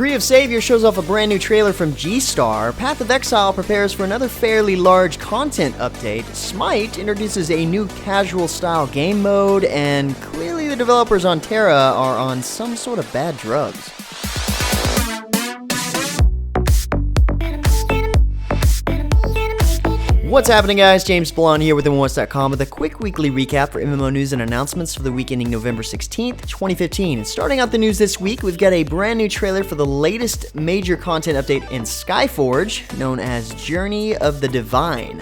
Tree of Savior shows off a brand new trailer from G-Star. Path of Exile prepares for another fairly large content update. Smite introduces a new casual-style game mode, and clearly the developers on Tera are on some sort of bad drugs. What's happening, guys? James Blon here with MMOHuts.com with a quick weekly recap for MMO news and announcements for the week ending November 16th, 2015. And starting out the news this week, we've got a brand new trailer for the latest major content update in Skyforge, known as Journey of the Divine.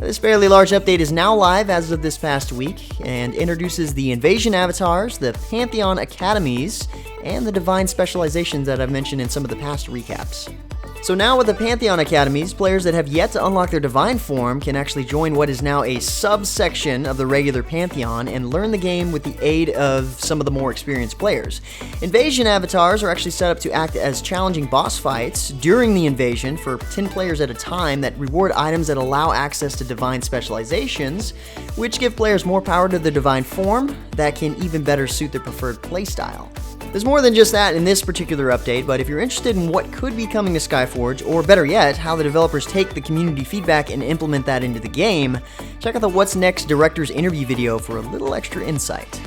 This fairly large update is now live as of this past week and introduces the Invasion Avatars, the Pantheon Academies, and the Divine Specializations that I've mentioned in some of the past recaps. So now with the Pantheon Academies, players that have yet to unlock their Divine form can actually join what is now a subsection of the regular Pantheon and learn the game with the aid of some of the more experienced players. Invasion Avatars are actually set up to act as challenging boss fights during the invasion for 10 players at a time that reward items that allow access to Divine Specializations, which give players more power to the Divine form that can even better suit their preferred playstyle. There's more than just that in this particular update, but if you're interested in what could be coming to Skyforge, or better yet, how the developers take the community feedback and implement that into the game, check out the What's Next Director's interview video for a little extra insight.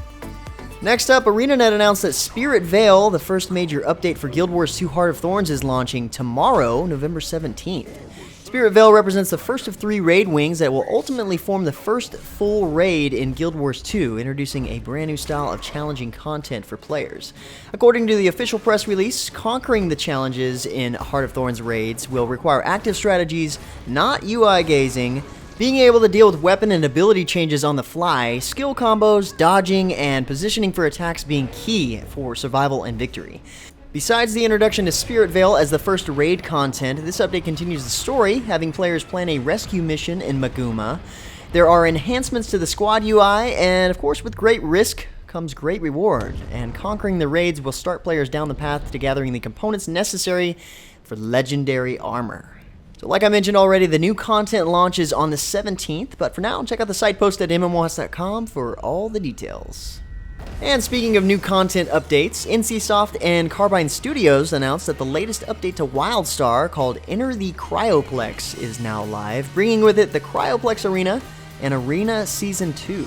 Next up, ArenaNet announced that Spirit Vale, the first major update for Guild Wars 2 Heart of Thorns, is launching tomorrow, November 17th. Spirit Vale represents the first of 3 raid wings that will ultimately form the first full raid in Guild Wars 2, introducing a brand new style of challenging content for players. According to the official press release, conquering the challenges in Heart of Thorns raids will require active strategies, not UI gazing, being able to deal with weapon and ability changes on the fly, skill combos, dodging, and positioning for attacks being key for survival and victory. Besides the introduction to Spirit Vale as the first raid content, this update continues the story, having players plan a rescue mission in Maguma. There are enhancements to the squad UI, and of course with great risk comes great reward, and conquering the raids will start players down the path to gathering the components necessary for legendary armor. So like I mentioned already, the new content launches on the 17th, but for now, check out the site post at MMOHuts.com for all the details. And speaking of new content updates, NCSoft and Carbine Studios announced that the latest update to WildStar, called Enter the Cryo-Plex, is now live, bringing with it the Cryo-Plex Arena and Arena Season 2.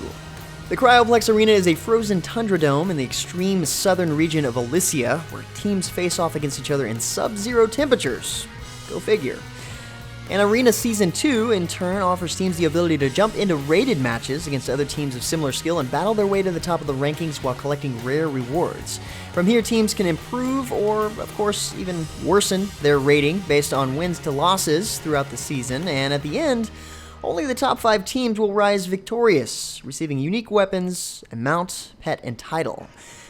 The Cryo-Plex Arena is a frozen tundra dome in the extreme southern region of Elysia, where teams face off against each other in sub-zero temperatures. Go figure. And Arena Season 2, in turn, offers teams the ability to jump into rated matches against other teams of similar skill and battle their way to the top of the rankings while collecting rare rewards. From here, teams can improve or, of course, even worsen their rating based on wins to losses throughout the season, and at the end, only the top 5 teams will rise victorious, receiving unique weapons, mount, pet, and title.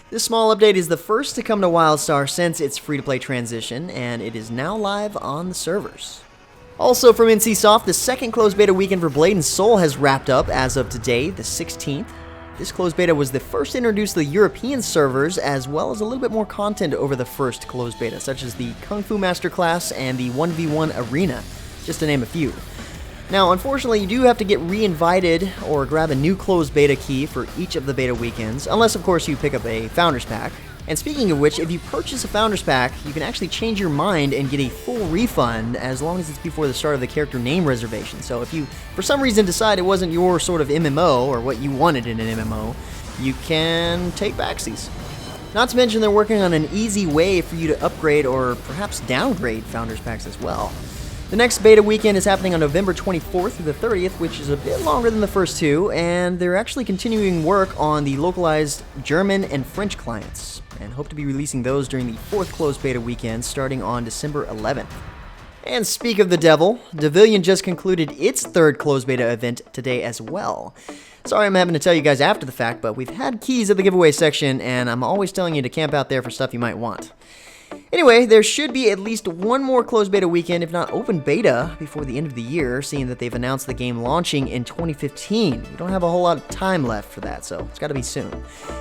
This small update is the first to come to WildStar since its free-to-play transition, and it is now live on the servers. Also from NCSoft, the second closed beta weekend for Blade & Soul has wrapped up as of today, the 16th. This closed beta was the first to introduce the European servers, as well as a little bit more content over the first closed beta, such as the Kung Fu Masterclass and the 1v1 Arena, just to name a few. Now, unfortunately, you do have to get re-invited or grab a new closed beta key for each of the beta weekends, unless, of course, you pick up a Founders Pack. And speaking of which, if you purchase a Founders Pack, you can actually change your mind and get a full refund as long as it's before the start of the character name reservation. So if you, for some reason, decide it wasn't your sort of MMO or what you wanted in an MMO, you can take backsies. Not to mention they're working on an easy way for you to upgrade or perhaps downgrade Founders Packs as well. The next beta weekend is happening on November 24th through the 30th, which is a bit longer than the first two, and they're actually continuing work on the localized German and French clients, and hope to be releasing those during the 4th closed beta weekend starting on December 11th. And speak of the devil, Devilian just concluded its 3rd closed beta event today as well. Sorry I'm having to tell you guys after the fact, but we've had keys at the giveaway section, and I'm always telling you to camp out there for stuff you might want. Anyway, there should be at least one more closed beta weekend, if not open beta, before the end of the year, seeing that they've announced the game launching in 2015. We don't have a whole lot of time left for that, so it's got to be soon.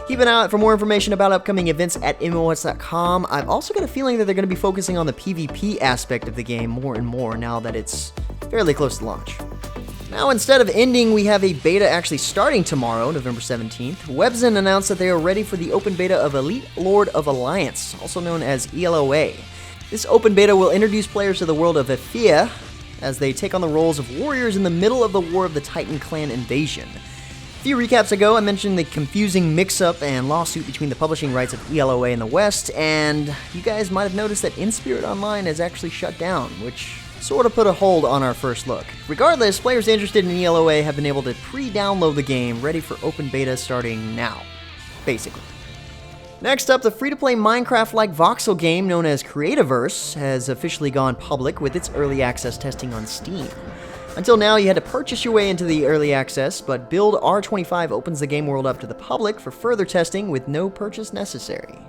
Keep an eye out for more information about upcoming events at MMOHuts.com. I've also got a feeling that they're going to be focusing on the PvP aspect of the game more and more now that it's fairly close to launch. Now, instead of ending, we have a beta actually starting tomorrow, November 17th. Webzen announced that they are ready for the open beta of Elite Lord of Alliance, also known as Eloa. This open beta will introduce players to the world of Ephea as they take on the roles of warriors in the middle of the War of the Titan clan invasion. A few recaps ago, I mentioned the confusing mix-up and lawsuit between the publishing rights of Eloa in the West, and you guys might have noticed that In-Spirit Online has actually shut down, which sort of put a hold on our first look. Regardless, players interested in Eloa have been able to pre-download the game, ready for open beta starting now, basically. Next up, the free-to-play Minecraft-like voxel game known as Creativerse has officially gone public with its early access testing on Steam. Until now, you had to purchase your way into the early access, but Build R25 opens the game world up to the public for further testing with no purchase necessary.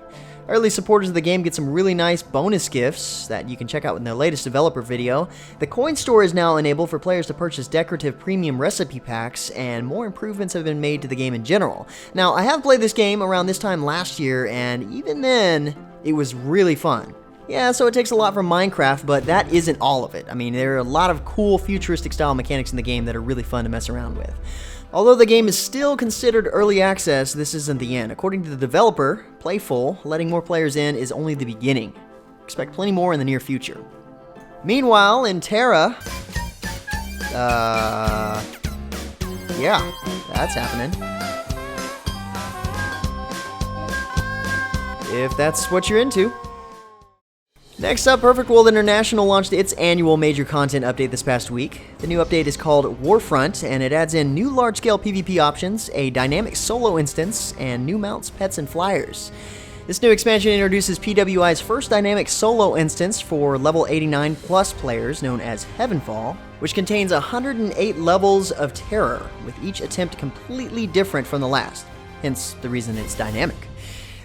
Early supporters of the game get some really nice bonus gifts that you can check out in their latest developer video. The coin store is now enabled for players to purchase decorative premium recipe packs, and more improvements have been made to the game in general. Now, I have played this game around this time last year, and even then, it was really fun. Yeah, so it takes a lot from Minecraft, but that isn't all of it. I mean, there are a lot of cool futuristic style mechanics in the game that are really fun to mess around with. Although the game is still considered early access, this isn't the end. According to the developer, Playful, letting more players in is only the beginning. Expect plenty more in the near future. Meanwhile, in Tera, yeah, that's happening. If that's what you're into. Next up, Perfect World International launched its annual major content update this past week. The new update is called Warfront, and it adds in new large-scale PvP options, a dynamic solo instance, and new mounts, pets, and flyers. This new expansion introduces PWI's first dynamic solo instance for level 89 plus players, known as Heavenfall, which contains 108 levels of terror, with each attempt completely different from the last, hence the reason it's dynamic.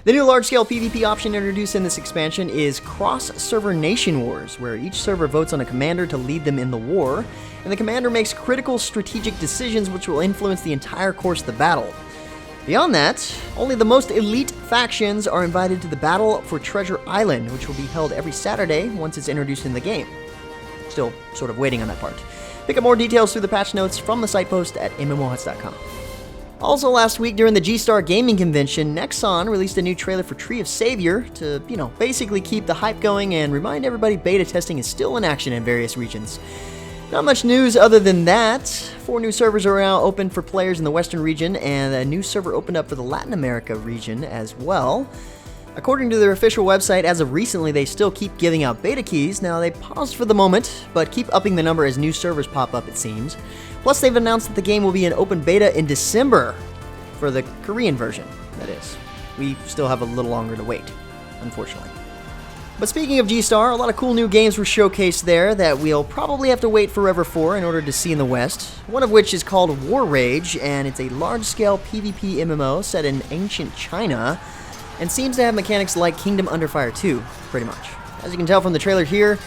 The new large-scale PvP option introduced in this expansion is Cross-Server Nation Wars, where each server votes on a commander to lead them in the war, and the commander makes critical strategic decisions which will influence the entire course of the battle. Beyond that, only the most elite factions are invited to the Battle for Treasure Island, which will be held every Saturday once it's introduced in the game. Still sort of waiting on that part. Pick up more details through the patch notes from the site post at MMOHuts.com. Also last week during the G-Star Gaming Convention, Nexon released a new trailer for Tree of Savior to, basically keep the hype going and remind everybody beta testing is still in action in various regions. Not much news other than that. 4 new servers are now open for players in the Western region, and a new server opened up for the Latin America region as well. According to their official website, as of recently, they still keep giving out beta keys. Now, they paused for the moment, but keep upping the number as new servers pop up, it seems. Plus, they've announced that the game will be in open beta in December, for the Korean version, that is. We still have a little longer to wait, unfortunately. But speaking of G-Star, a lot of cool new games were showcased there that we'll probably have to wait forever for in order to see in the West. One of which is called War Rage, and it's a large-scale PvP MMO set in ancient China, and seems to have mechanics like Kingdom Under Fire 2, pretty much. As you can tell from the trailer here,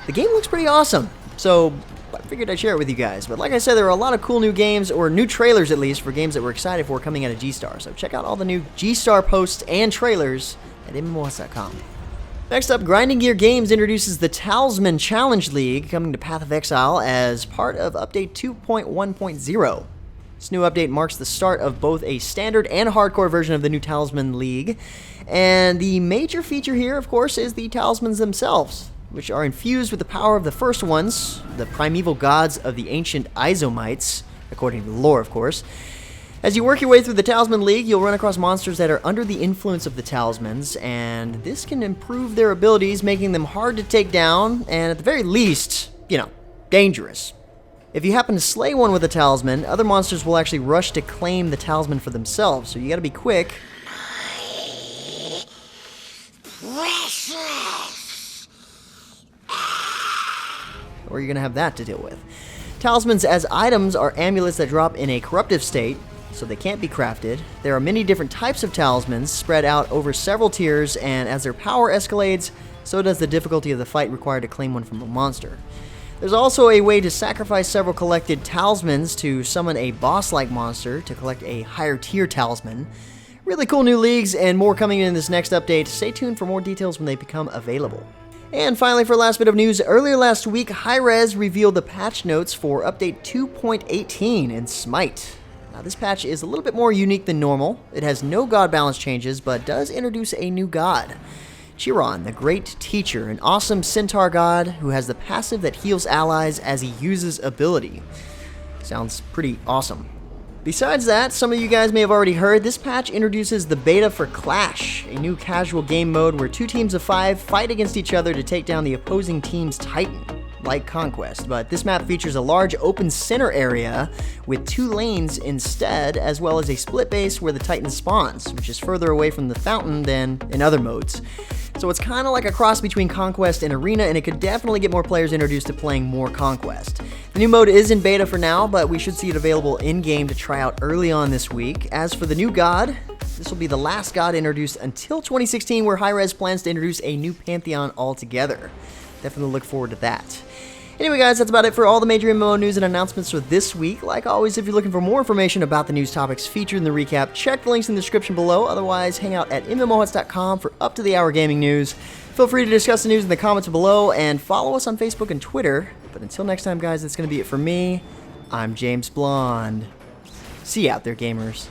the game looks pretty awesome, so I figured I'd share it with you guys. But like I said, there are a lot of cool new games, or new trailers at least, for games that we're excited for coming out of G-Star, so check out all the new G-Star posts and trailers at MMOHuts.com. Next up, Grinding Gear Games introduces the Talisman Challenge League coming to Path of Exile as part of Update 2.1.0. This new update marks the start of both a standard and hardcore version of the new Talisman League, and the major feature here, of course, is the talismans themselves, which are infused with the power of the first ones, the primeval gods of the ancient Izomites, according to the lore, of course. As you work your way through the Talisman League, you'll run across monsters that are under the influence of the talismans, and this can improve their abilities, making them hard to take down, and at the very least, dangerous. If you happen to slay one with a talisman, other monsters will actually rush to claim the talisman for themselves, so you gotta be quick. Precious! Or you're gonna have that to deal with. Talismans as items are amulets that drop in a corruptive state, so they can't be crafted. There are many different types of talismans spread out over several tiers, and as their power escalates, so does the difficulty of the fight required to claim one from a monster. There's also a way to sacrifice several collected talismans to summon a boss-like monster to collect a higher tier talisman. Really cool new leagues and more coming in this next update. Stay tuned for more details when they become available. And finally, for last bit of news, earlier last week, Hi-Rez revealed the patch notes for Update 2.18 in Smite. Now, this patch is a little bit more unique than normal. It has no god balance changes, but does introduce a new god. Chiron, the Great Teacher, an awesome centaur god who has the passive that heals allies as he uses ability. Sounds pretty awesome. Besides that, some of you guys may have already heard, this patch introduces the beta for Clash, a new casual game mode where 2 teams of 5 fight against each other to take down the opposing team's Titan, like Conquest. But this map features a large open center area with 2 lanes instead, as well as a split base where the Titan spawns, which is further away from the fountain than in other modes. So it's kind of like a cross between Conquest and Arena, and it could definitely get more players introduced to playing more Conquest. The new mode is in beta for now, but we should see it available in-game to try out early on this week. As for the new god, this will be the last god introduced until 2016, where Hi-Rez plans to introduce a new pantheon altogether. Definitely look forward to that. Anyway guys, that's about it for all the major MMO news and announcements for this week. Like always, if you're looking for more information about the news topics featured in the recap, check the links in the description below. Otherwise, hang out at MMOHuts.com for up-to-the-hour gaming news. Feel free to discuss the news in the comments below, and follow us on Facebook and Twitter. But until next time guys, that's going to be it for me. I'm James Blonde. See you out there, gamers.